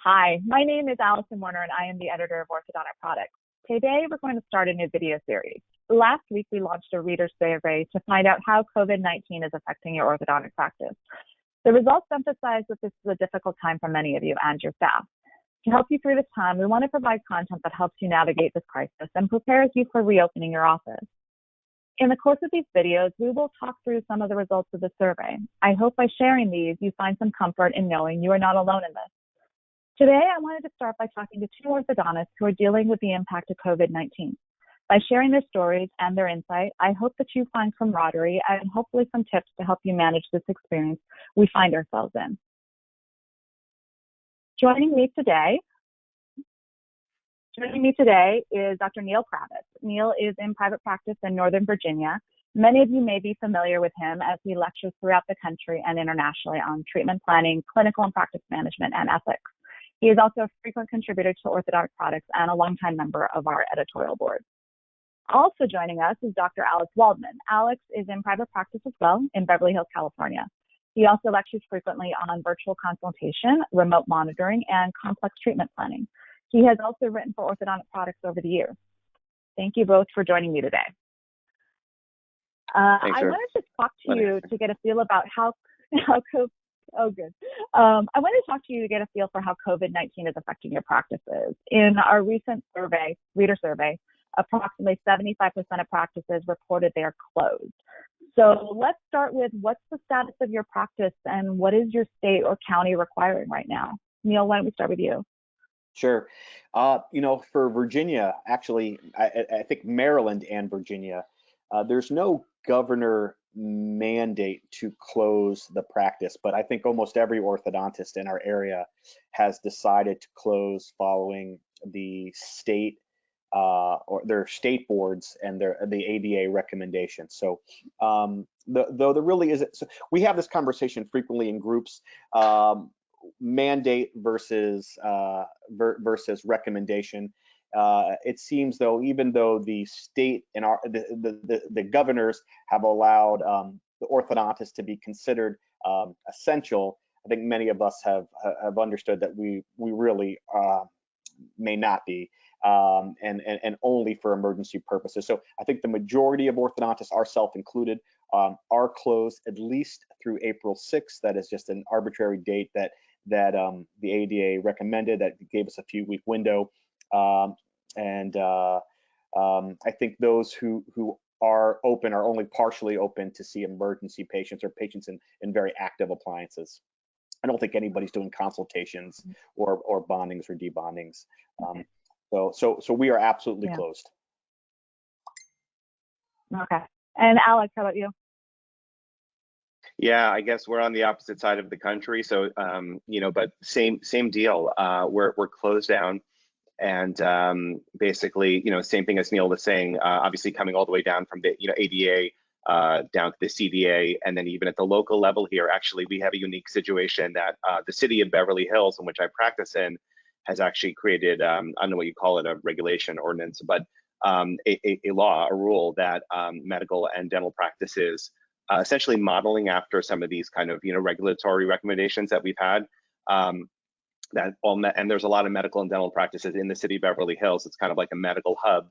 Hi, my name is Alison, Werner, and I am the editor of Orthodontic Products. Today, we're going to start a new video series. Last week, we launched a reader survey to find out how COVID-19 is affecting your orthodontic practice. The results emphasize that this is a difficult time for many of you and your staff. To help you through this time, we want to provide content that helps you navigate this crisis and prepares you for reopening your office. In the course of these videos, we will talk through some of the results of the survey. I hope by sharing these, you find some comfort in knowing you are not alone in this. Today, I wanted to start by talking to two orthodontists who are dealing with the impact of COVID-19. By sharing their stories and their insight, I hope that you find camaraderie and hopefully some tips to help you manage this experience we find ourselves in. Joining me today is Dr. Neal Kravitz. Neal is in private practice in Northern Virginia. Many of you may be familiar with him as he lectures throughout the country and internationally on treatment planning, clinical and practice management, and ethics. He is also a frequent contributor to Orthodontic Products and a longtime member of our editorial board. Also joining us is Dr. Alex Waldman. Alex is in private practice as well in Beverly Hills, California. He also lectures frequently on virtual consultation, remote monitoring, and complex treatment planning. He has also written for Orthodontic Products over the years. Thank you both for joining me today. I wanted to talk to you to get a feel about how I wanted to talk to you to get a feel for how COVID-19 is affecting your practices. In our recent survey, reader survey, approximately 75% of practices reported they are closed. So let's start with what's the status of your practice and what is your state or county requiring right now? Neal, why don't we start with you? Sure. For Virginia, actually, I think Maryland and Virginia, there's no governor mandate to close the practice, but I think almost every orthodontist in our area has decided to close following the state or their state boards and the ADA recommendations. So though there really isn't, so we have this conversation frequently in groups, mandate versus recommendation. It seems though, even though the state and the governors have allowed the orthodontist to be considered essential, I think many of us have understood that we really may not be, and only for emergency purposes. So I think the majority of orthodontists, ourselves included, are closed at least through April 6th. That is just an arbitrary date that the ADA recommended, that gave us a few-week window. I think those who are open are only partially open to see emergency patients or patients in very active appliances. I don't think anybody's doing consultations or bondings or debondings. So we are absolutely closed. Okay. And Alex, how about you? Yeah, I guess we're on the opposite side of the country. So, but same deal. We're closed down, and basically, same thing as Neal was saying. Obviously, coming all the way down from the ADA down to the CDA, and then even at the local level here. Actually, we have a unique situation that the city of Beverly Hills, in which I practice in, has actually created, I don't know what you call it, a regulation, ordinance, but a law, a rule that medical and dental practices, essentially modeling after some of these kind of regulatory recommendations that we've had. And there's a lot of medical and dental practices in the city of Beverly Hills. It's kind of like a medical hub,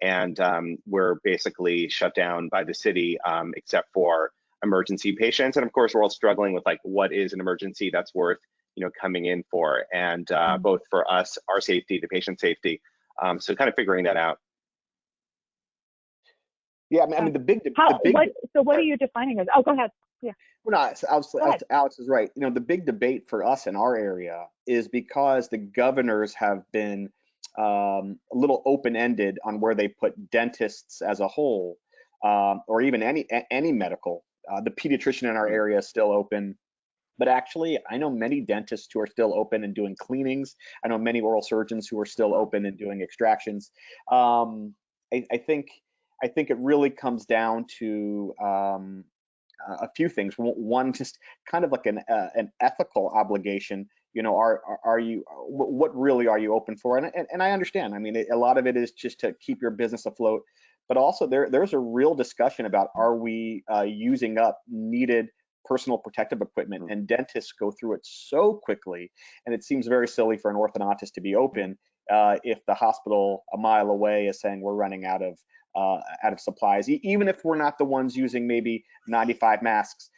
and we're basically shut down by the city except for emergency patients. And of course, we're all struggling with like, what is an emergency that's worth coming in for, and both for us, our safety, the patient safety. So kind of figuring that out. Yeah, I mean, so what are you defining as? Oh, go ahead. Yeah. Well, no, Alex is right. The big debate for us in our area is because the governors have been a little open-ended on where they put dentists as a whole, or even any medical. The pediatrician in our area is still open, but actually, I know many dentists who are still open and doing cleanings. I know many oral surgeons who are still open and doing extractions. I think it really comes down to a few things. One, just kind of like an ethical obligation. What really are you open for? And I understand. I mean, a lot of it is just to keep your business afloat, but also there's a real discussion about, are we using up needed personal protective equipment, and dentists go through it so quickly. And it seems very silly for an orthodontist to be open if the hospital a mile away is saying we're running out of supplies, even if we're not the ones using maybe 95 masks.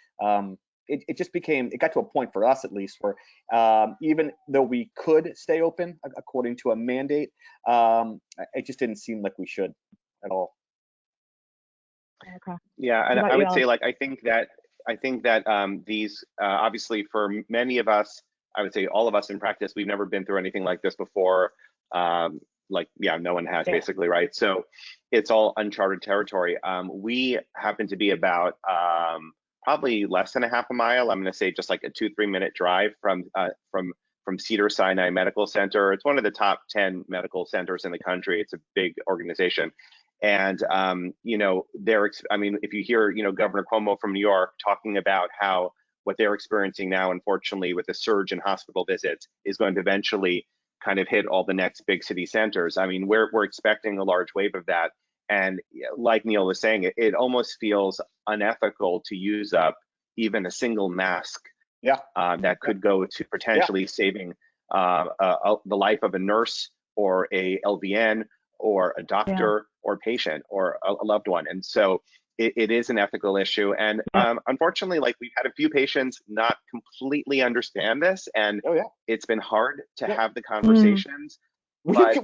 It just it got to a point for us, at least, where even though we could stay open according to a mandate, it just didn't seem like we should at all. Okay. Yeah, and I would say, like, I think that these obviously for many of us, I would say all of us in practice, we've never been through anything like this before. Like, yeah, no one has, basically, right? So it's all uncharted territory. We happen to be about probably less than a half a mile. I'm going to say just like a 2-3 minute drive from Cedars-Sinai Medical Center. It's one of the top 10 medical centers in the country. It's a big organization. And, you know, I mean, if you hear, you know, Governor Cuomo from New York talking about how what they're experiencing now, unfortunately, with the surge in hospital visits is going to eventually kind of hit all the next big city centers. I mean, we're expecting a large wave of that. And like Neal was saying, it almost feels unethical to use up even a single mask that could go to potentially saving the life of a nurse or a LVN or a doctor or patient or a loved one. And so it is an ethical issue. And unfortunately, like, we've had a few patients not completely understand this, and it's been hard to have the conversations. But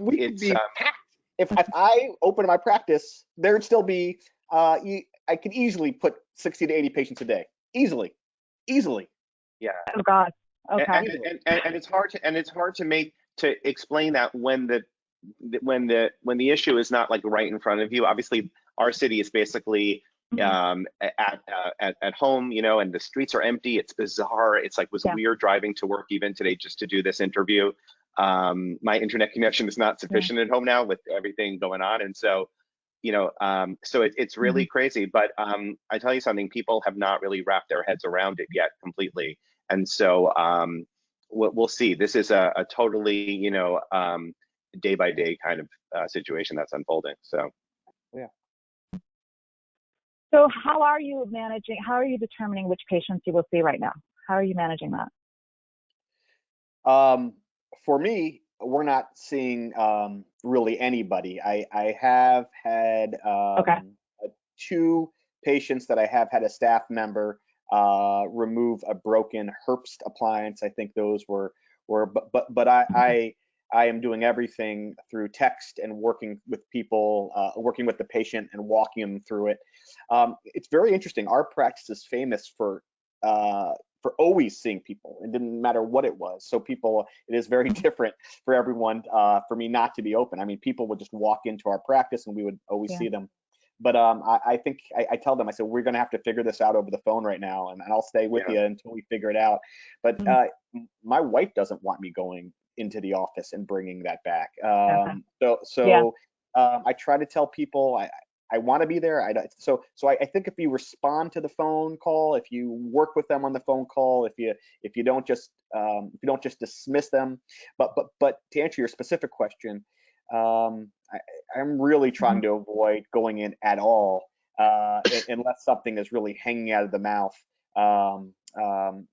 if I open my practice, there'd still be, I could easily put 60 to 80 patients a day, easily. Yeah. Oh God. Okay. And it's hard to explain that when the issue is not like right in front of you. Obviously, our city is basically at home, you know, and the streets are empty. It's bizarre. It's like was weird driving to work even today just to do this interview. My internet connection is not sufficient at home now with everything going on, and so, you know, so it's really crazy. But I tell you something, people have not really wrapped their heads around it yet completely, and so we'll see. This is a totally, you know, day by day kind of situation that's unfolding. So So how are you determining which patients you will see right now? How are you managing that? For me, we're not seeing really anybody. I have had 2 patients that I have had a staff member remove a broken Herbst appliance. I think those were but I am doing everything through text and working with people, working with the patient and walking them through it. It's very interesting. Our practice is famous for always seeing people. It didn't matter what it was. So it is very different for everyone, for me not to be open. I mean, people would just walk into our practice and we would always see them. But I think I tell them, I said, we're going to have to figure this out over the phone right now, and I'll stay with you until we figure it out. But my wife doesn't want me going into the office and bringing that back. I try to tell people I want to be there. So I think if you respond to the phone call, if you work with them on the phone call, if you don't just dismiss them, but to answer your specific question, I'm really trying to avoid going in at all, unless something is really hanging out of the mouth.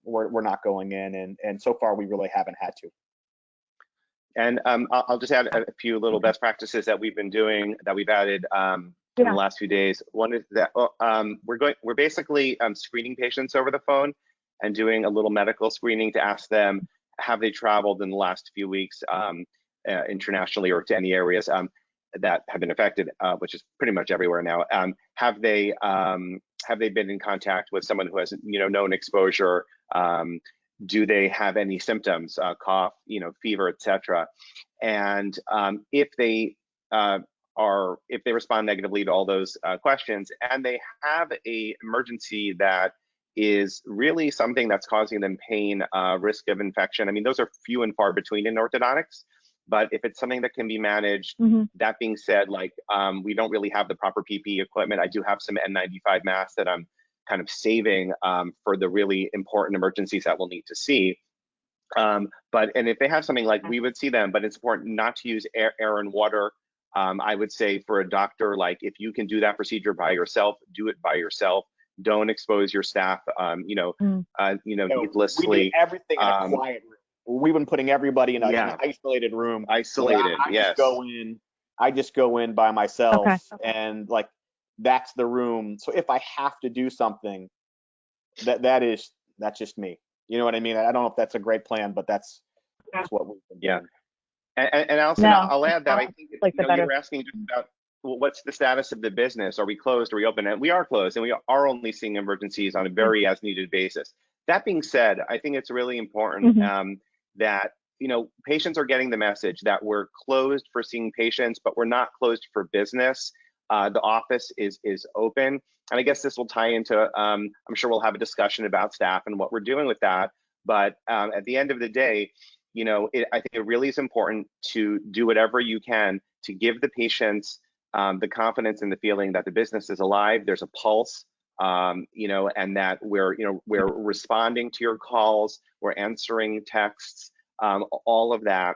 We're not going in, and so far we really haven't had to. And I'll just add a few little best practices that we've been doing, that we've added in the last few days. One is that we're basically screening patients over the phone and doing a little medical screening to ask them, have they traveled in the last few weeks internationally or to any areas that have been affected, which is pretty much everywhere now. Have they been in contact with someone who has, you know, known exposure? Do they have any symptoms, cough, you know, fever, etc.? And if they respond negatively to all those questions, and they have a emergency that is really something that's causing them pain, risk of infection. I mean, those are few and far between in orthodontics. But if it's something that can be managed, that being said, like we don't really have the proper PPE equipment. I do have some N95 masks that I'm kind of saving for the really important emergencies that we'll need to see. And if they have something, like, we would see them, but it's important not to use air and water. I would say for a doctor, like, if you can do that procedure by yourself, do it by yourself. Don't expose your staff, needlessly. We do everything in a quiet room. We've been putting everybody in an isolated room. Isolated, yes. I just go in by myself, and like that's the room. So if I have to do something, that's just me. You know what I mean? I don't know if that's a great plan, but that's what we've been doing. And Alison, I'll add that I think you were asking just about, well, what's the status of the business? Are we closed? Are we open? And we are closed, and we are only seeing emergencies on a very as needed basis. That being said, I think it's really important that patients are getting the message that we're closed for seeing patients, but we're not closed for business. The office is open, and I guess this will tie into. I'm sure we'll have a discussion about staff and what we're doing with that. But at the end of the day, I think it really is important to do whatever you can to give the patients the confidence and the feeling that the business is alive. There's a pulse, and that we're responding to your calls, we're answering texts, all of that.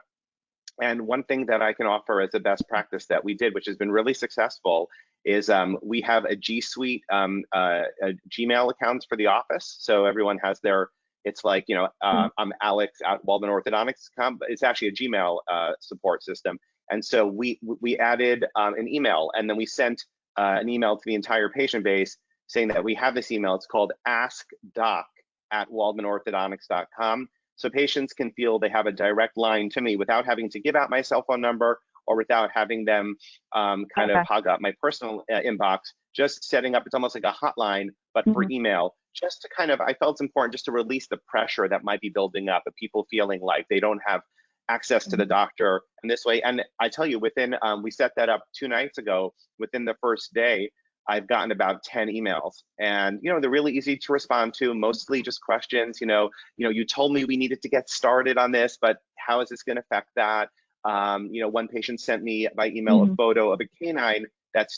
And one thing that I can offer as a best practice that we did, which has been really successful, is we have a G Suite Gmail accounts for the office. So everyone has their, it's like, I'm Alex at Waldman Orthodontics. It's actually a Gmail support system. And so we added an email, and then we sent an email to the entire patient base saying that we have this email. It's called askdoc@waldmanorthodontics.com. So patients can feel they have a direct line to me without having to give out my cell phone number or without having them kind of hog up my personal inbox. Just setting up, it's almost like a hotline, but for email. Just to kind of, I felt it's important just to release the pressure that might be building up of people feeling like they don't have access to the doctor in this way. And I tell you, within, we set that up 2 nights ago, within the first day, I've gotten about 10 emails, and they're really easy to respond to, mostly just questions. You told me we needed to get started on this, but how is this going to affect that? One patient sent me by email a photo of a canine that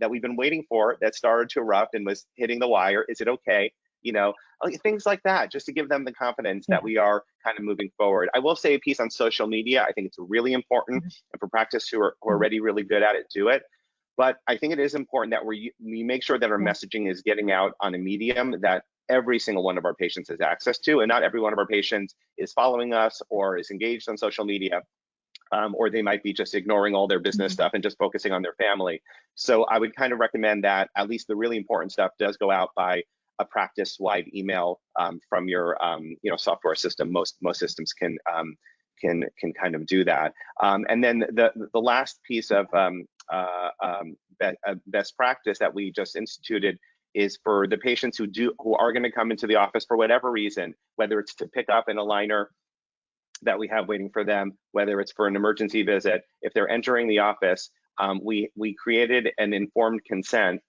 we've been waiting for, that started to erupt and was hitting the wire. Is it okay? Things like that, just to give them the confidence that we are kind of moving forward. I will say a piece on social media. I think it's really important, and for practice who are already really good at it, do it. But I think it is important that we make sure that our messaging is getting out on a medium that every single one of our patients has access to, and not every one of our patients is following us or is engaged on social media, or they might be just ignoring all their business stuff and just focusing on their family. So I would kind of recommend that at least the really important stuff does go out by a practice-wide email from your software system. Most systems can kind of do that. And then the last piece of best practice that we just instituted is for the patients who are going to come into the office for whatever reason, whether it's to pick up an aligner that we have waiting for them, whether it's for an emergency visit. If they're entering the office, we created an informed consent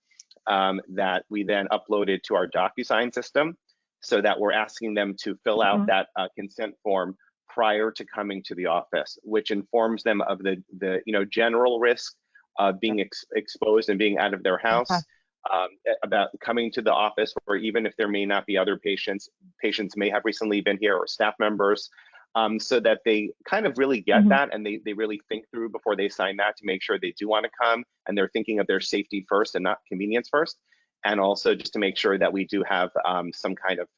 that we then uploaded to our DocuSign system, so that we're asking them to fill out that consent form prior to coming to the office, which informs them of the general risk of being exposed and being out of their house, about coming to the office, or even if there may not be other patients may have recently been here, or staff members, so that they kind of really get that, and they really think through before they sign that to make sure they do want to come, and they're thinking of their safety first and not convenience first. And also just to make sure that we do have some kind of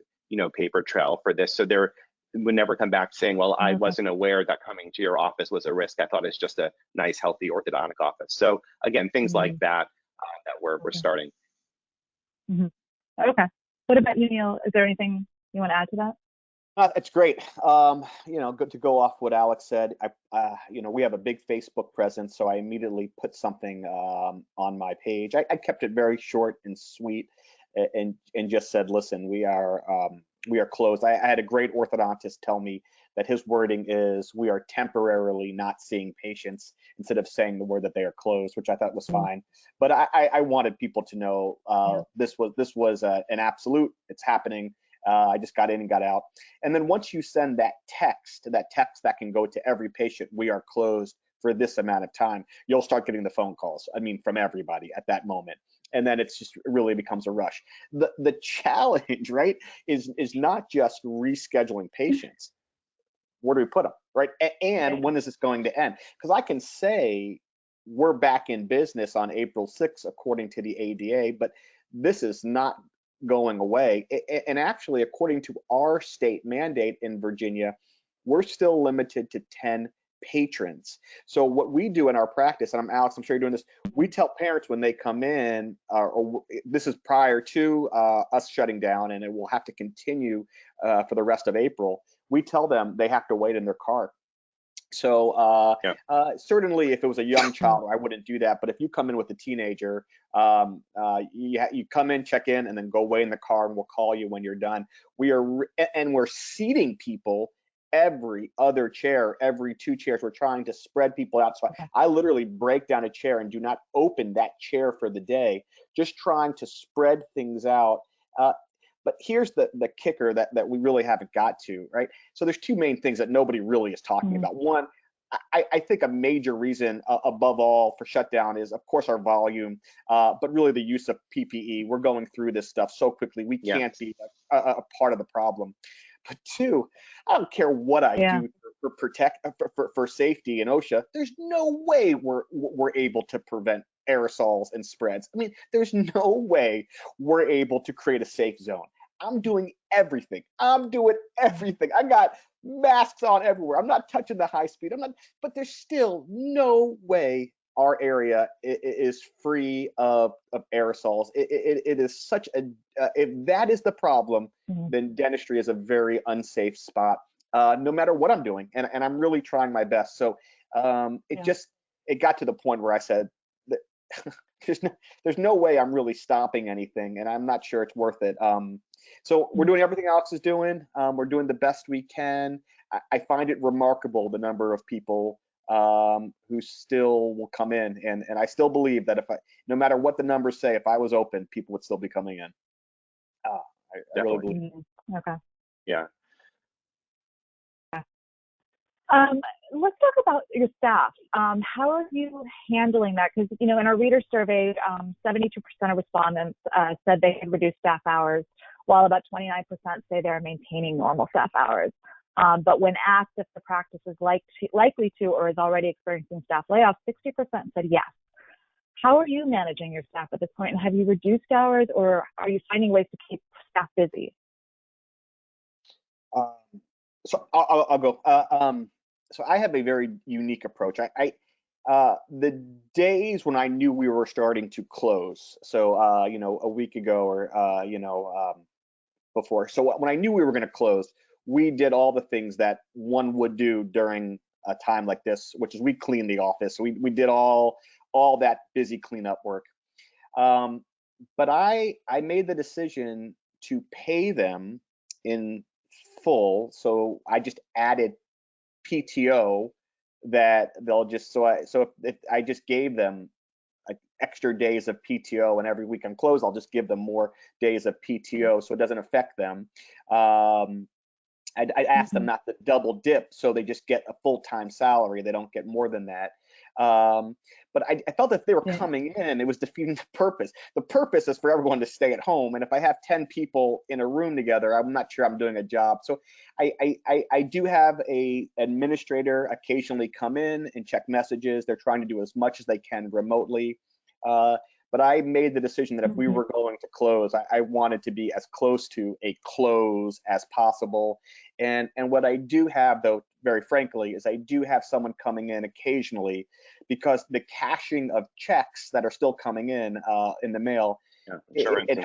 paper trail for this, so they're would never come back saying, well, I wasn't aware that coming to your office was a risk. I thought it's just a nice, healthy orthodontic office. So again, things like that that we're starting. Okay. What about you, Neal? Is there anything you want to add to that? It's great. Good to go off what Alex said. We have a big Facebook presence, so I immediately put something on my page. I kept it very short and sweet, and just said, listen, we are closed. I had a great orthodontist tell me that his wording is, we are temporarily not seeing patients, instead of saying the word that they are closed, which I thought was fine. But I wanted people to know this was an absolute. It's happening. I just got in and got out. And then once you send that text that can go to every patient, we are closed for this amount of time, you'll start getting the phone calls. I mean, from everybody at that moment. And then it really becomes a rush. The challenge, right, is not just rescheduling patients. Where do we put them, right? And when is this going to end? Because I can say we're back in business on April 6th, according to the ADA, but this is not going away. And actually, according to our state mandate in Virginia, we're still limited to 10 patrons. So what we do in our practice, and Alex, I'm sure you're doing this, we tell parents when they come in, or this is prior to us shutting down, and it will have to continue for the rest of April. We tell them they have to wait in their car. So certainly if it was a young child, I wouldn't do that. But if you come in with a teenager, you come in, check in, and then go away in the car, and we'll call you when you're done. We're seating people every other chair, every 2 chairs. We're trying to spread people out. So I literally break down a chair and do not open that chair for the day, just trying to spread things out. But here's the kicker that we really haven't got to, right? So there's 2 main things that nobody really is talking about. One, I think a major reason above all for shutdown is, of course, our volume, but really the use of PPE. We're going through this stuff so quickly, we can't be a part of the problem. But 2, I don't care what I do for safety and OSHA. There's no way we're able to prevent aerosols and spreads. I mean, there's no way we're able to create a safe zone. I'm doing everything. I got masks on everywhere. I'm not touching the high speed. But there's still no way our area is free of aerosols. It is such a, if that is the problem, then dentistry is a very unsafe spot, no matter what I'm doing. And I'm really trying my best. So it got to the point where I said, that there's no way I'm really stopping anything, and I'm not sure it's worth it. So we're doing everything Alex is doing. We're doing the best we can. I find it remarkable the number of people who still will come in, and I still believe that no matter what the numbers say, if I was open, people would still be coming in. I really believe. Okay. Yeah. Let's talk about your staff. How are you handling that? Because, in our reader survey, 72% of respondents said they had reduced staff hours, while about 29% say they're maintaining normal staff hours. But when asked if the practice is likely to or is already experiencing staff layoffs, 60% said yes. How are you managing your staff at this point? And have you reduced hours, or are you finding ways to keep staff busy? So I'll go. So I have a very unique approach. The days when I knew we were starting to close, so a week ago or before. So when I knew we were going to close, we did all the things that one would do during a time like this, which is we cleaned the office. We did all that busy cleanup work. But I made the decision to pay them in full. So I just added PTO that they'll just if I just gave them extra days of PTO, and every week I'm closed, I'll just give them more days of PTO so it doesn't affect them. I asked them not to double dip, so they just get a full-time salary. They don't get more than that. But I felt if they were coming in, it was defeating the purpose. The purpose is for everyone to stay at home. And if I have 10 people in a room together, I'm not sure I'm doing a job. So I do have a administrator occasionally come in and check messages. They're trying to do as much as they can remotely. But I made the decision that if we were going to close, I wanted to be as close to a close as possible. And what I do have, though, very frankly, is I do have someone coming in occasionally, because the cashing of checks that are still coming in the mail, it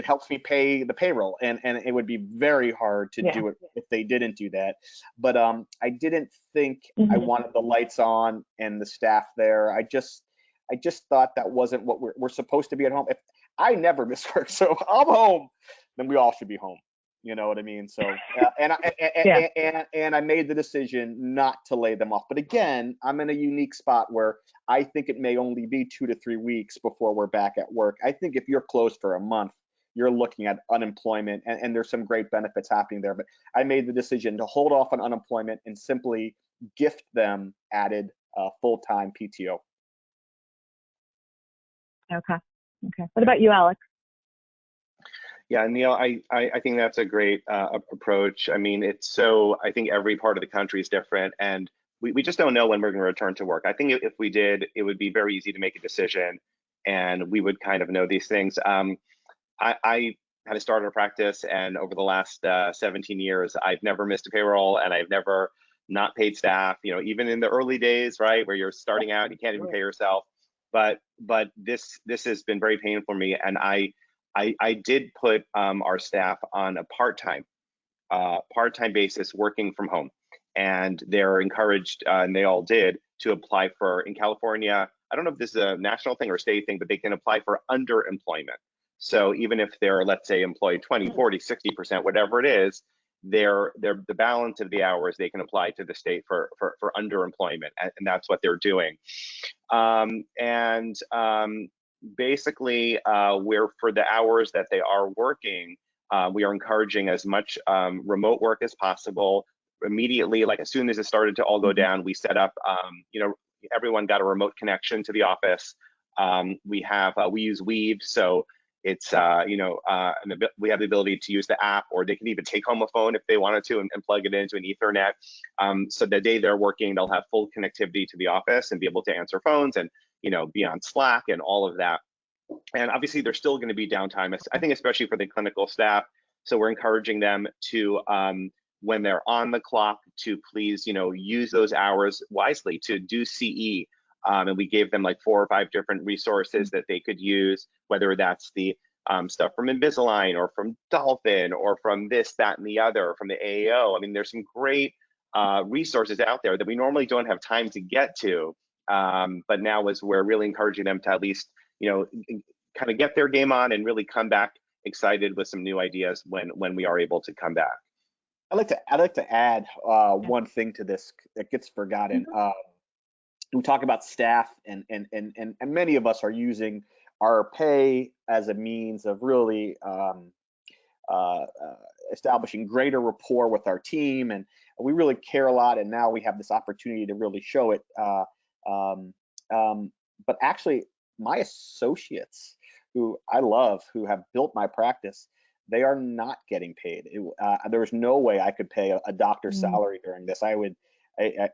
helps me pay the payroll, and it would be very hard to do it if they didn't do that. But I didn't think I wanted the lights on and the staff there. I just thought that wasn't what we're supposed to be at home. If I never miss work, so if I'm home, then we all should be home. You know what I mean? So, and I made the decision not to lay them off. But again, I'm in a unique spot where I think it may only be 2 to 3 weeks before we're back at work. I think if you're closed for a month, you're looking at unemployment, and there's some great benefits happening there. But I made the decision to hold off on unemployment and simply gift them added full-time PTO. Okay. What about you, Alex? Yeah, Neal, I think that's a great approach. I mean, I think every part of the country is different, and we just don't know when we're going to return to work. I think if we did, it would be very easy to make a decision, and we would kind of know these things. I had started a practice, and over the last 17 years, I've never missed a payroll, and I've never not paid staff. You know, even in the early days, right, where you're starting out, you can't even pay yourself. But this has been very painful for me, and I did put our staff on a part-time basis, working from home, and they're encouraged, and they all did, to apply for, in California, I don't know if this is a national thing or state thing, but they can apply for underemployment. So even if they're, let's say, employed 20, 40, 60%, whatever it is, the balance of the hours, they can apply to the state for underemployment, and that's what they're doing. Basically, we're, for the hours that they are working, we are encouraging as much remote work as possible. Immediately, like as soon as it started to all go down, we set up, you know, everyone got a remote connection to the office. We use Weave, so it's you know, we have the ability to use the app, or they can even take home a phone if they wanted to, and plug it into an Ethernet. So the day they're working, they'll have full connectivity to the office and be able to answer phones, and, you know, be on Slack and all of that. And obviously, there's still going to be downtime, I think, especially for the clinical staff. So we're encouraging them to, when they're on the clock, to please, you know, use those hours wisely to do CE. And we gave them like 4 or 5 different resources that they could use, whether that's the stuff from Invisalign, or from Dolphin, or from this, that, and the other, from the AAO. I mean, there's some great resources out there that we normally don't have time to get to. But now, as we're really encouraging them to at least, you know, kind of get their game on and really come back excited with some new ideas when we are able to come back. I'd like to add one thing to this that gets forgotten. We talk about staff, and many of us are using our pay as a means of really establishing greater rapport with our team, and we really care a lot. And now we have this opportunity to really show it. But actually, my associates, who I love, who have built my practice, they are not getting paid. There was no way I could pay a doctor's salary during this.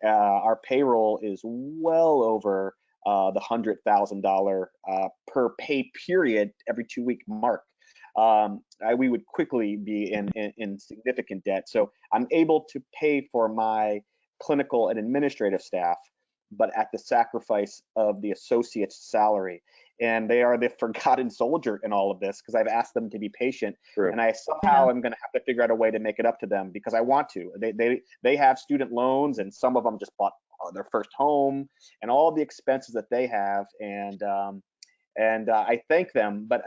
Our payroll is well over the $100,000 per pay period every 2-week mark. We would quickly be in significant debt. So I'm able to pay for my clinical and administrative staff, but at the sacrifice of the associate's salary. And they are the forgotten soldier in all of this, because I've asked them to be patient. True. And I somehow am going to have to figure out a way to make it up to them, because I want to. They have student loans, and some of them just bought their first home, and all the expenses that they have. And I thank them, but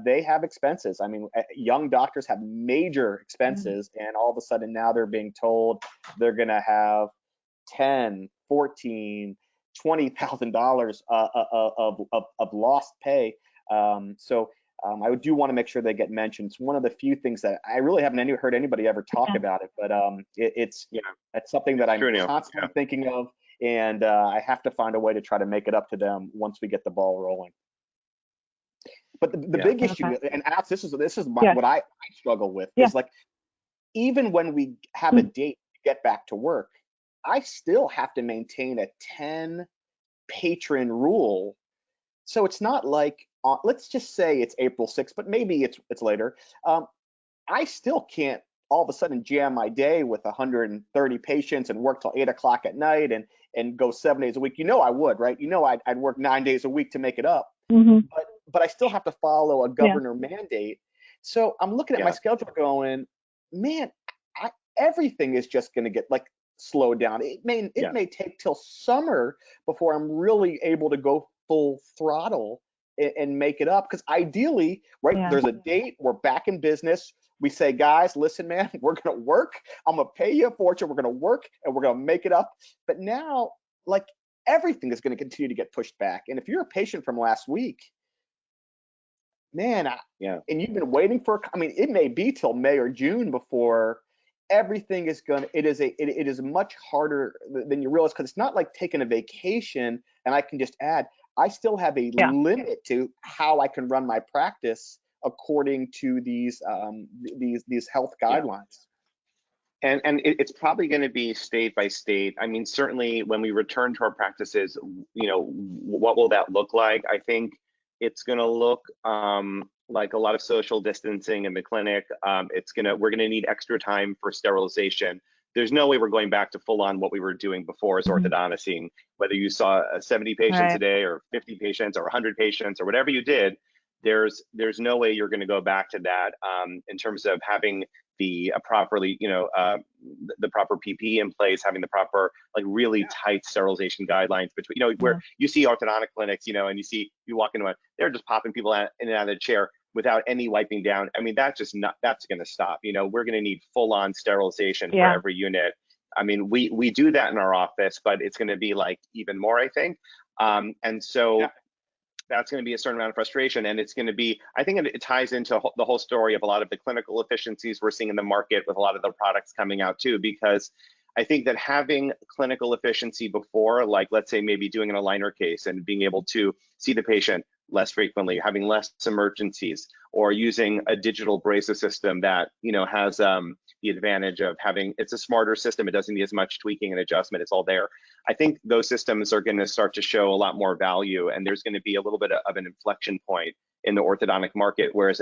they have expenses. I mean, young doctors have major expenses, and all of a sudden now they're being told they're going to have $10, $14, $20,000 of lost pay. So I do want to make sure they get mentioned. It's one of the few things that I really haven't heard anybody ever talk about it, but it's something that I'm constantly thinking of, and I have to find a way to try to make it up to them once we get the ball rolling. But the big issue, and Alex, this is what I struggle with, is like, even when we have a date to get back to work, I still have to maintain a 10 patron rule. So it's not like, let's just say it's April 6th, but maybe it's later. I still can't all of a sudden jam my day with 130 patients and work till 8 o'clock at night and go 7 days a week. You know I would, right? You know I'd work 9 days a week to make it up. But I still have to follow a governor mandate. So I'm looking at my schedule going, man, everything is just going to get like slowed down. It may take till summer before I'm really able to go full throttle and make it up. Because ideally, right, there's a date, we're back in business. We say, guys, listen, man, we're going to work. I'm going to pay you a fortune. We're going to work and we're going to make it up. But now, like, everything is going to continue to get pushed back. And if you're a patient from last week, man, and you've been waiting for, I mean, it may be till May or June before everything is going to, it is much harder than you realize, because it's not like taking a vacation and I can just add. I still have a limit to how I can run my practice according to these health guidelines. And it's probably going to be state by state. I mean, certainly when we return to our practices, you know, what will that look like? I think it's going to look like a lot of social distancing in the clinic. We're gonna need extra time for sterilization. There's no way we're going back to full on what we were doing before as orthodontists, whether you saw 70 patients a day or 50 patients or 100 patients or whatever you did. There's no way you're going to go back to that in terms of having the properly, the proper PPE in place, having the proper, like, really tight sterilization guidelines between, where you see orthodontic clinics, and you walk into one, they're just popping people in and out of the chair without any wiping down. I mean, that's going to stop. We're going to need full on sterilization for every unit. I mean, we do that in our office, but it's going to be like even more, I think. And so that's going to be a certain amount of frustration, and it's going to be, I think it ties into the whole story of a lot of the clinical efficiencies we're seeing in the market with a lot of the products coming out too, because I think that having clinical efficiency before, like, let's say maybe doing an aligner case and being able to see the patient less frequently, having less emergencies, or using a digital braces system that has the advantage of it's a smarter system. It doesn't need as much tweaking and adjustment. It's all there. I think those systems are going to start to show a lot more value, and there's going to be a little bit of an inflection point in the orthodontic market. Whereas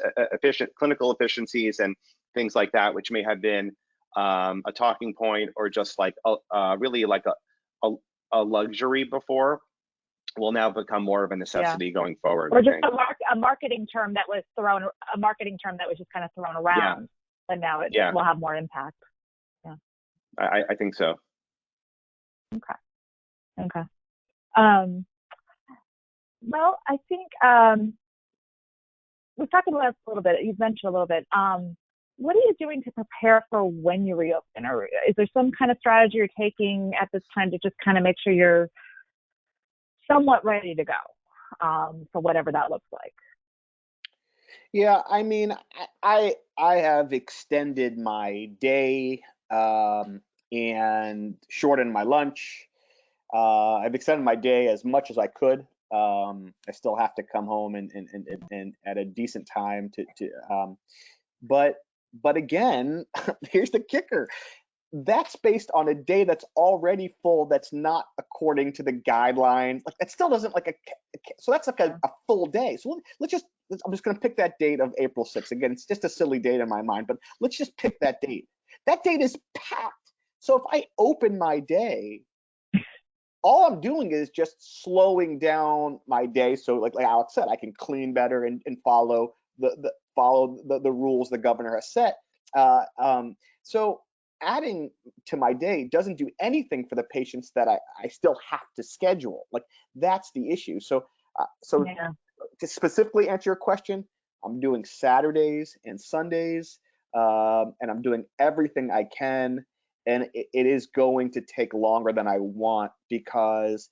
clinical efficiencies and things like that, which may have been a talking point or just like really like a luxury before, will now become more of a necessity going forward. Or just a marketing term that was just kind of thrown around, and now it will have more impact. Yeah, I think so. Okay. Well, I think we've talked about this a little bit. You've mentioned a little bit. What are you doing to prepare for when you reopen? Or is there some kind of strategy you're taking at this time to just kind of make sure you're somewhat ready to go for whatever that looks like? Yeah, I mean, I have extended my day and shortened my lunch. I've extended my day as much as I could. I still have to come home and at a decent time but again, here's the kicker. That's based on a day that's already full. That's not according to the guidelines. Like, that still doesn't so that's like a full day. So I'm just going to pick that date of April 6th. Again, it's just a silly date in my mind, but let's just pick that date. That date is packed. So if I open my day, all I'm doing is just slowing down my day. So like Alex said, I can clean better and follow the rules the governor has set. So adding to my day doesn't do anything for the patients that I still have to schedule. Like, that's the issue. So to specifically answer your question, I'm doing Saturdays and Sundays, and I'm doing everything I can. And it is going to take longer than I want because,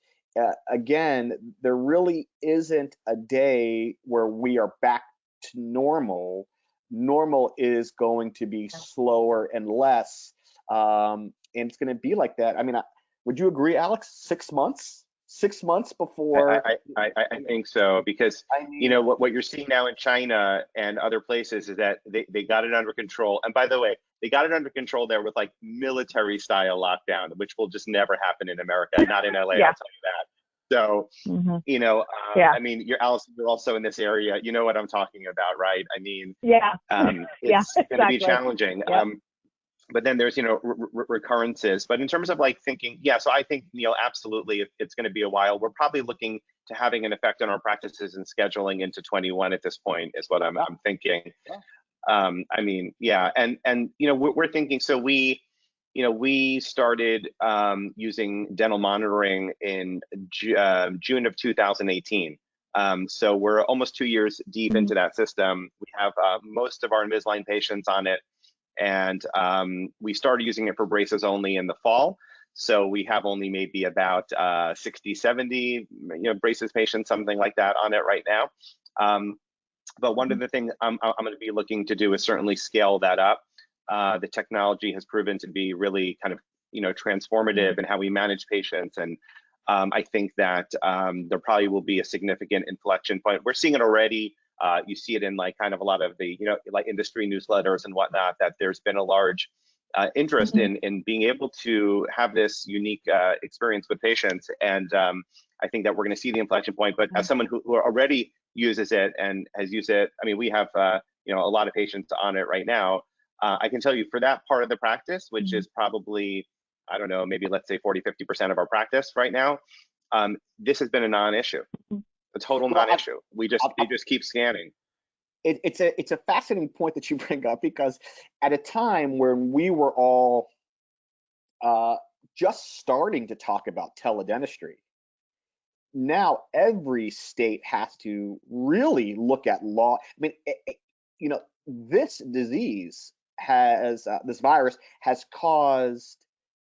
again, there really isn't a day where we are back to normal. Normal is going to be slower and less. And it's going to be like that. I mean, would you agree, Alex? 6 months? 6 months before? I think so, because what you're seeing now in China and other places is that they got it under control. And by the way, they got it under control there with like military style lockdown, which will just never happen in America, not in LA. I'll tell you that. So, I mean, Alison, you're also in this area. You know what I'm talking about, right? I mean, it's going to be challenging. But then there's, recurrences. But in terms of like thinking, so I think, Neal, absolutely, it's going to be a while. We're probably looking to having an effect on our practices and scheduling into 21 at this point, is what I'm thinking. I mean, and we're thinking. So we started using dental monitoring in June of 2018. So we're almost 2 years deep into that system. We have most of our Invisalign patients on it. And we started using it for braces only in the fall. So we have only maybe about 60, 70, braces patients, something like that on it right now. But one of the things I'm going to be looking to do is certainly scale that up. The technology has proven to be really kind of, transformative in how we manage patients. And I think that there probably will be a significant inflection point. We're seeing it already. You see it in like kind of a lot of the, like industry newsletters and whatnot, that there's been a large interest in being able to have this unique experience with patients. And I think that we're going to see the inflection point. But as someone who are already uses it and has used it. I mean, we have you know, a lot of patients on it right now. I can tell you for that part of the practice, which is probably, I don't know, maybe let's say 40, 50% of our practice right now, this has been a non-issue, a total non-issue. We just keep scanning. It's a fascinating point that you bring up, because at a time when we were all just starting to talk about teledentistry, now every state has to really look at law. I mean, you know, this disease has, this virus has caused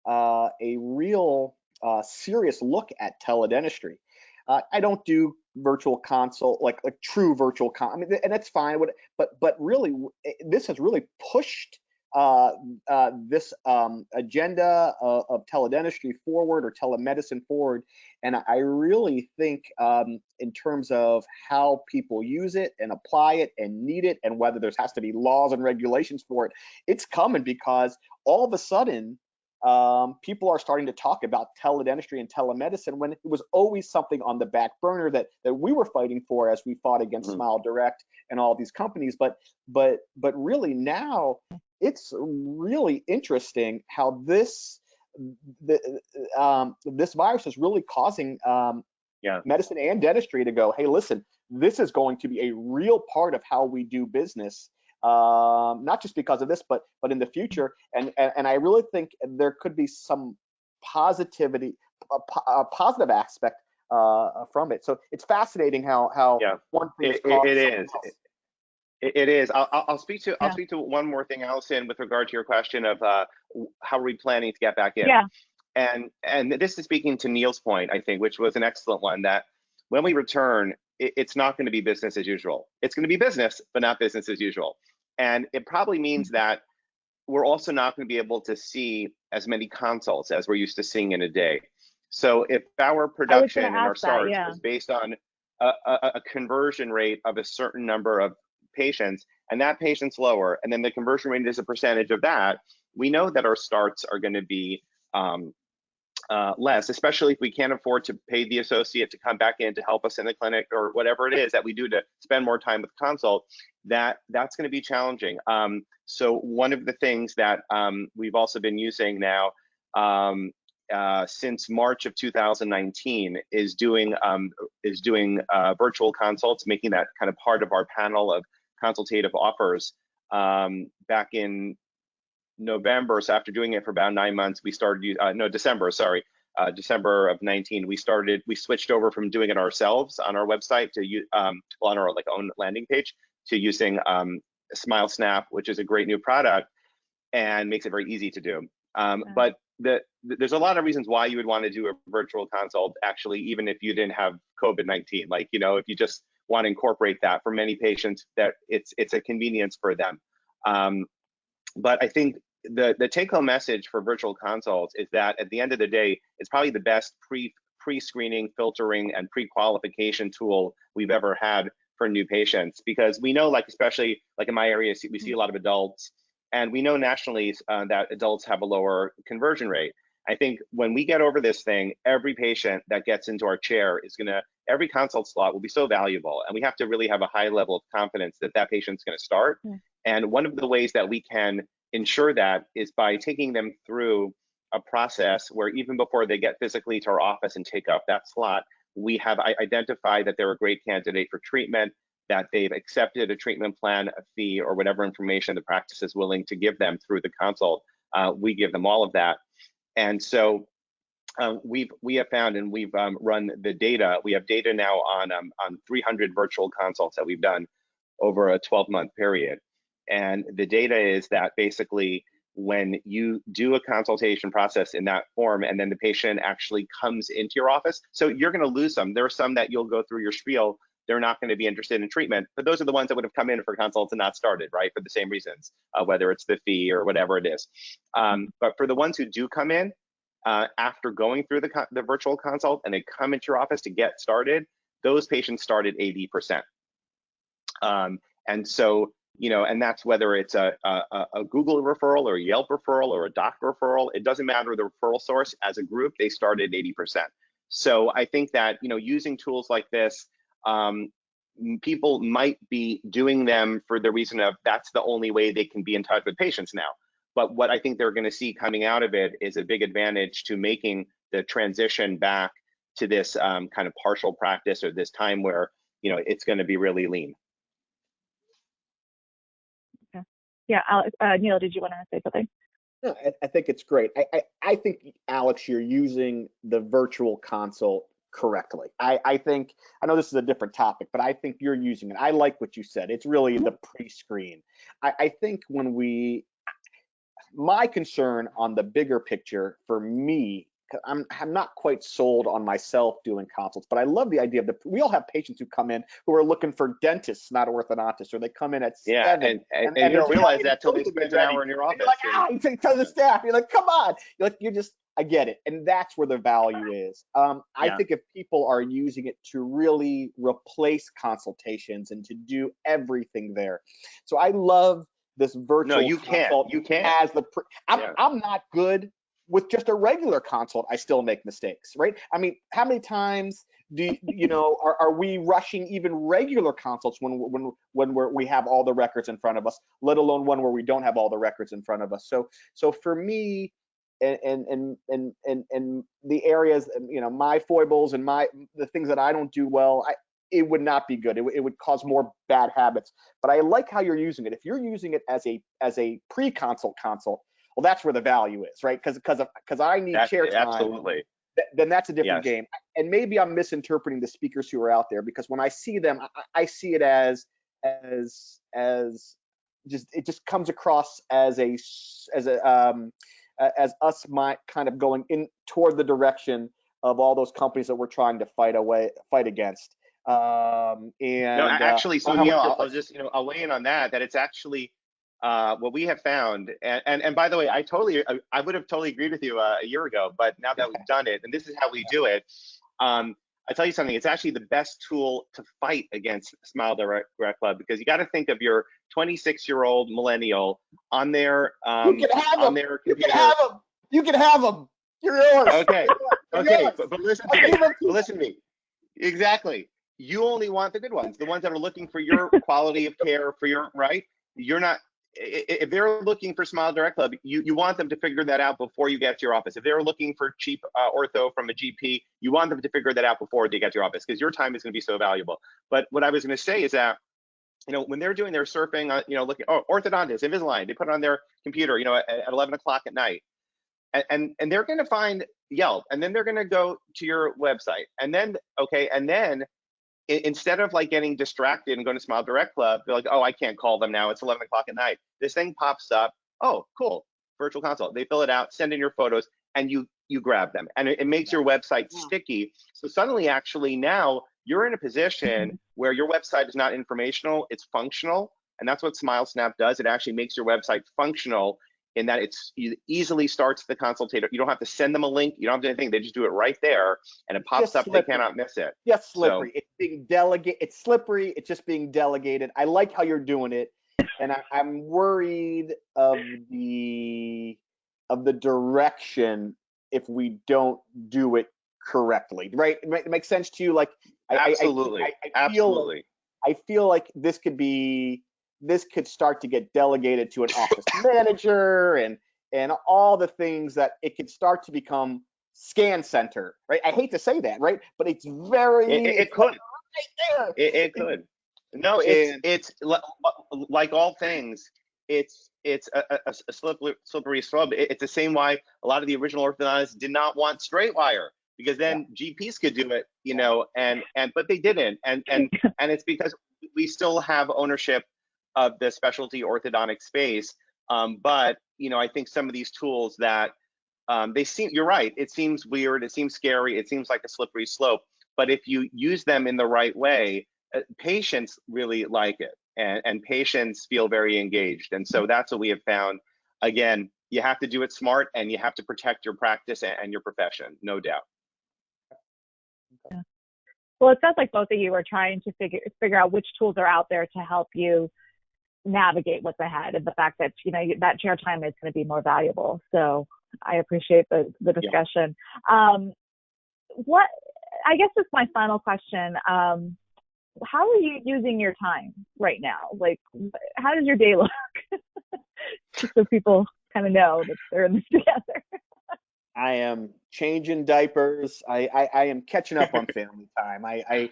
a real serious look at teledentistry. I don't do virtual consult, like true virtual I mean, and that's fine. But really, this has really pushed this agenda of teledentistry forward, or telemedicine forward. And I really think in terms of how people use it and apply it and need it, and whether there has to be laws and regulations for it, it's coming, because all of a sudden, people are starting to talk about teledentistry and telemedicine, when it was always something on the back burner that we were fighting for as we fought against Smile Direct and all these companies. But really now it's really interesting how this virus is really causing medicine and dentistry to go, hey, listen, this is going to be a real part of how we do business. Not just because of this, but in the future, and I really think there could be some positivity, a positive aspect from it. So it's fascinating how one thing it is. I'll speak to one more thing, Alison, with regard to your question of how are we planning to get back in. And this is speaking to Neal's point, I think, which was an excellent one, that when we return, it's not going to be business as usual. It's going to be business, but not business as usual. And it probably means that we're also not going to be able to see as many consults as we're used to seeing in a day. So if our production and our starts is based on a conversion rate of a certain number of patients, and that patient's lower, and then the conversion rate is a percentage of that, we know that our starts are going to be less, especially if we can't afford to pay the associate to come back in to help us in the clinic, or whatever it is that we do to spend more time with consult. That's going to be challenging. So one of the things that we've also been using now since March of 2019 is doing virtual consults, making that kind of part of our panel of consultative offers. Back in November, so after doing it for about 9 months, we started, December of 19, we switched over from doing it ourselves on our website to on our own landing page, to using Smile Snap, which is a great new product and makes it very easy to do. But there's a lot of reasons why you would want to do a virtual consult, actually, even if you didn't have COVID-19. Like, you know, if you just want to incorporate that, for many patients, that it's a convenience for them. But I think the take-home message for virtual consults is that at the end of the day, it's probably the best pre-screening, filtering, and pre-qualification tool we've ever had for new patients, because we know, like, especially like in my area, we see a lot of adults, and we know nationally that adults have a lower conversion rate. I think when we get over this thing, every patient that gets into our chair every consult slot will be so valuable, and we have to really have a high level of confidence that that patient's going to start. And one of the ways that we can ensure that is by taking them through a process where, even before they get physically to our office and take up that slot, we have identified that they're a great candidate for treatment, that they've accepted a treatment plan, a fee, or whatever information the practice is willing to give them through the consult. We give them all of that. And so we have found, and we've run the data. We have data now on 300 virtual consults that we've done over a 12-month period. And the data is that basically, when you do a consultation process in that form, and then the patient actually comes into your office, so you're going to lose some. There are some that you'll go through your spiel, they're not going to be interested in treatment, but those are the ones that would have come in for consults and not started, right, for the same reasons, whether it's the fee or whatever it is. But for the ones who do come in after going through the virtual consult, and they come into your office to get started, those patients start at 80%. And so, you know, and that's whether it's a Google referral or a Yelp referral or a doc referral. It doesn't matter the referral source. As a group, they started 80%. So I think that, you know, using tools like this, people might be doing them for the reason of that's the only way they can be in touch with patients now. But what I think they're going to see coming out of it is a big advantage to making the transition back to this kind of partial practice, or this time where, you know, it's going to be really lean. Okay. Yeah, Alex, Neal, did you want to say something? No, I think it's great. I think, Alex, you're using the virtual consult correctly. I think, I know this is a different topic, but I think you're using it. I like what you said. It's really the pre-screen. I think my concern on the bigger picture for me, I'm not quite sold on myself doing consults, but I love the idea of we all have patients who come in who are looking for dentists, not orthodontists, or they come in at 7. And you don't realize that till they spend an hour in your office. You're like, you tell the staff, you're like, come on. I get it. And that's where the value is. I think if people are using it to really replace consultations and to do everything there. So I love this virtual consult. You can't. As I'm not good with just a regular consult. I still make mistakes, right? I mean, how many times are we rushing even regular consults when we have all the records in front of us, let alone one where we don't have all the records in front of us? So for me, and the areas, my foibles and the things that I don't do well, it would not be good. It would cause more bad habits. But I like how you're using it. If you're using it as a pre-consult consult, well, that's where the value is, right? Because I need chair time. Absolutely. Then that's a different game. And maybe I'm misinterpreting the speakers who are out there, because when I see them, I see it as just, it just comes across as us kind of going in toward the direction of all those companies that we're trying to fight against. So Neal, I'll weigh in on that it's actually what we have found, and by the way, I would have totally agreed with you a year ago, but now that we've done it, and this is how we do it, I tell you something, it's actually the best tool to fight against Smile Direct Club, because you got to think of your 26-year-old millennial on their you can have them. You're yours. Okay. Yours. But listen to me. Exactly. You only want the good ones, the ones that are looking for your quality of care, for your right. You're not. If they're looking for Smile Direct Club, you want them to figure that out before you get to your office. If they're looking for cheap ortho from a GP, you want them to figure that out before they get to your office, because your time is going to be so valuable. But what I was going to say is that, when they're doing their surfing, looking, orthodontist, Invisalign, they put it on their computer, at 11 o'clock at night, and they're going to find Yelp, and then they're going to go to your website, and then instead of like getting distracted and going to Smile Direct Club, they're like, oh, I can't call them now. It's 11 o'clock at night. This thing pops up. Oh, cool. Virtual consult. They fill it out, send in your photos, and you grab them. And it makes your website sticky. So suddenly, actually, now you're in a position where your website is not informational, it's functional. And that's what Smile Snap does. It actually makes your website functional in that it easily starts the consultator. You don't have to send them a link. You don't have to do anything. They just do it right there, and it pops up. They cannot miss it. Yes, slippery. It's being delegated. It's slippery. It's just being delegated. I like how you're doing it, and I'm worried of the direction if we don't do it correctly. Right? It makes sense to you? Like, absolutely. I feel like this could start to get delegated to an office manager and all the things that it could start to become scan center, right? I hate to say that, right? But it's very, it could. Right there. It could. No, it's like all things, it's a slippery slope. It's the same why a lot of the original orthodontists did not want straight wire, because then GPs could do it, but they didn't. And it's because we still have ownership of the specialty orthodontic space. But, I think some of these tools that you're right, it seems weird, it seems scary, it seems like a slippery slope, but if you use them in the right way, patients really like it, and patients feel very engaged. And so that's what we have found. Again, you have to do it smart, and you have to protect your practice and your profession, no doubt. Yeah. Well, it sounds like both of you are trying to figure out which tools are out there to help you navigate what's ahead, and the fact that that chair time is going to be more valuable. So I appreciate the discussion. What I guess is my final question. how are you using your time right now? Like, how does your day look? Just so people kind of know that they're in this together. I am changing diapers. I am catching up on family time. I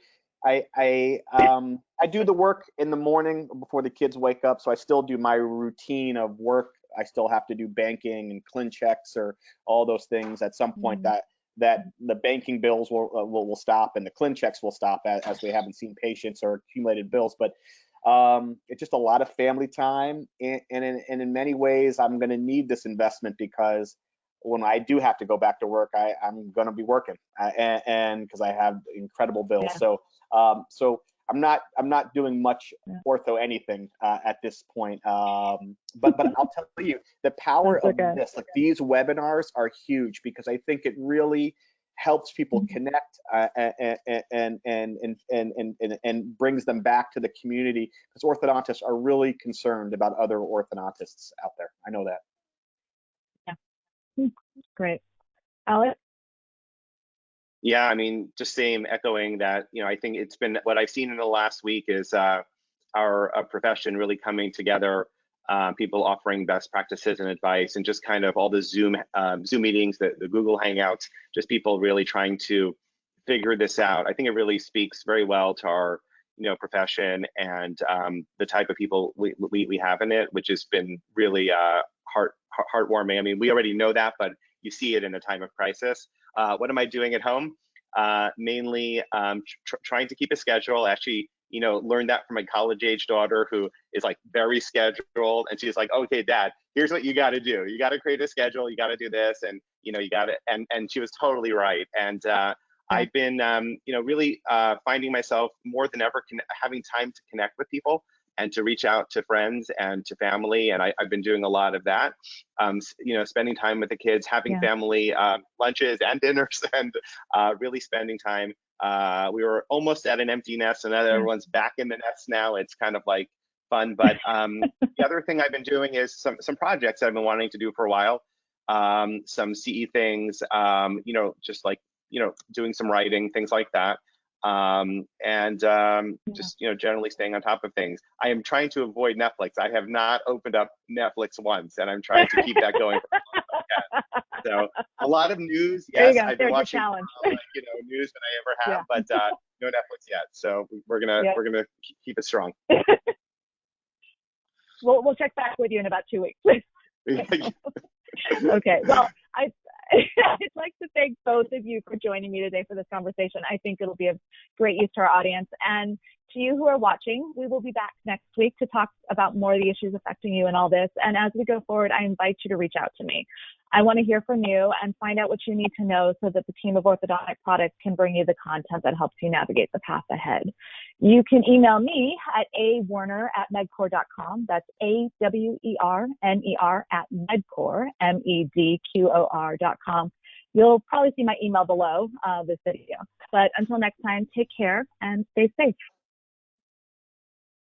do the work in the morning before the kids wake up, so I still do my routine of work. I still have to do banking and clin checks or all those things. At some point, that the banking bills will stop and the clin checks will stop as we haven't seen patients or accumulated bills. But it's just a lot of family time, and in many ways, I'm going to need this investment because when I do have to go back to work, I'm going to be working, and because I have incredible bills. Yeah. So I'm not doing much ortho anything at this point. But I'll tell you, the power of this, like these webinars, are huge because I think it really helps people connect and brings them back to the community, because orthodontists are really concerned about other orthodontists out there. I know that. Great. Alex? Yeah, I mean, just echoing that, I think it's been, what I've seen in the last week is our profession really coming together, people offering best practices and advice, and just kind of all the Zoom meetings, the Google Hangouts, just people really trying to figure this out. I think it really speaks very well to our profession and the type of people we have in it, which has been really heartwarming. I mean, we already know that, but you see it in a time of crisis. What am I doing at home? Mainly trying to keep a schedule. Actually, learned that from my college-age daughter, who is like very scheduled, and she's like, "Okay, Dad, here's what you got to do. You got to create a schedule. You got to do this, and you got to." And she was totally right. And I've been, really finding myself more than ever having time to connect with people and to reach out to friends and to family. And I've been doing a lot of that, spending time with the kids, having family lunches and dinners, and really spending time. We were almost at an empty nest, and now everyone's back in the nest now. It's kind of like fun. But the other thing I've been doing is some projects I've been wanting to do for a while. Some CE things, just like, doing some writing, things like that. Just generally staying on top of things. I am trying to avoid Netflix. I have not opened up Netflix once, and I'm trying to keep that going for as long as I can. So a lot of news. Yes, I've been watching news than I ever have, but no Netflix yet. So we're gonna keep it strong. We'll check back with you in about 2 weeks. Okay. Well, I'd like to thank both of you for joining me today for this conversation. I think it'll be of great use to our audience. And to you who are watching, we will be back next week to talk about more of the issues affecting you and all this. And as we go forward, I invite you to reach out to me. I want to hear from you and find out what you need to know so that the team of Orthodontic Products can bring you the content that helps you navigate the path ahead. You can email me at awerner@medcore.com. That's AWERNER@medcore, MEDQOR.com. You'll probably see my email below this video. But until next time, take care and stay safe.